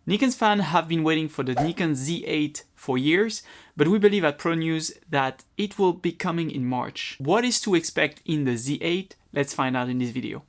Nikon's fans have been waiting for the Nikon Z8 for years, but we believe at Pro News that it will be coming in March. What is to expect in the Z8? Let's find out in this video.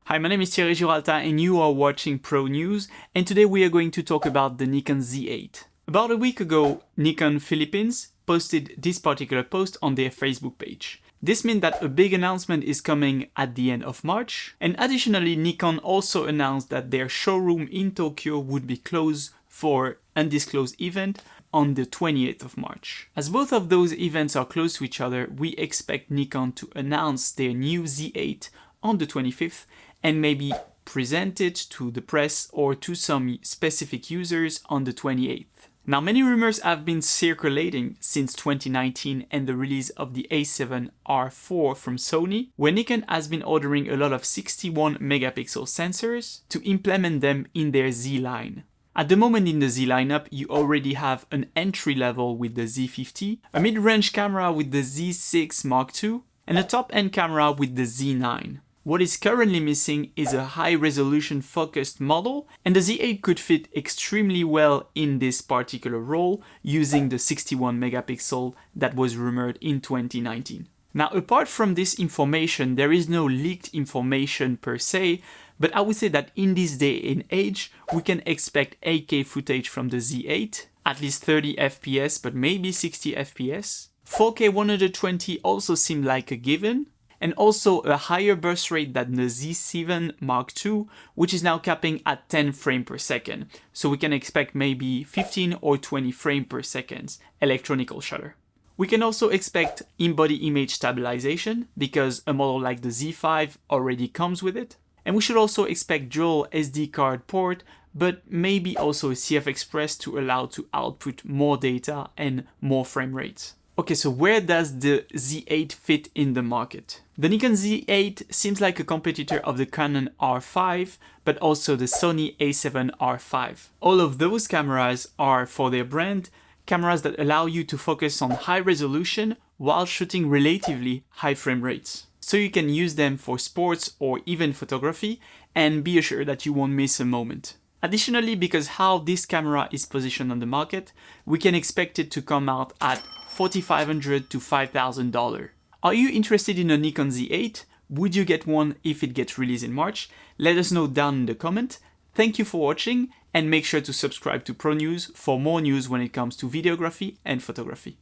Hi, my name is Thierry Gibralta and you are watching Pro News, and today we are going to talk about the Nikon Z8. About a week ago, Nikon Philippines posted this particular post on their Facebook page. This means that a big announcement is coming at the end of March, and additionally Nikon also announced that their showroom in Tokyo would be closed for undisclosed event on the 28th of March. As both of those events are close to each other, we expect Nikon to announce their new Z8 on the 25th and maybe present it to the press or to some specific users on the 28th. Now, many rumors have been circulating since 2019 and the release of the A7R4 from Sony, where Nikon has been ordering a lot of 61 megapixel sensors to implement them in their Z line. At the moment in the Z lineup, you already have an entry level with the Z50, a mid-range camera with the Z6 Mark II, and a top-end camera with the Z9. What is currently missing is a high-resolution focused model, and the Z8 could fit extremely well in this particular role using the 61 megapixel that was rumored in 2019. Now, apart from this information, there is no leaked information per se, but I would say that in this day and age, we can expect 8K footage from the Z8, at least 30 FPS, but maybe 60 FPS. 4K 120 also seemed like a given, and also a higher burst rate than the Z7 Mark II, which is now capping at 10 frames per second. So we can expect maybe 15 or 20 frames per second electronical shutter. We can also expect in-body image stabilization because a model like the Z5 already comes with it. And we should also expect dual SD card port, but maybe also a CF Express to allow to output more data and more frame rates. Okay, so where does the Z8 fit in the market? The Nikon Z8 seems like a competitor of the Canon R5, but also the Sony A7R5. All of those cameras are, for their brand, cameras that allow you to focus on high resolution while shooting relatively high frame rates. So you can use them for sports or even photography and be assured that you won't miss a moment. Additionally, because how this camera is positioned on the market, we can expect it to come out at $4,500 to $5,000. Are you interested in a Nikon Z8? Would you get one if it gets released in March? Let us know down in the comment. Thank you for watching and make sure to subscribe to Pro News for more news when it comes to videography and photography.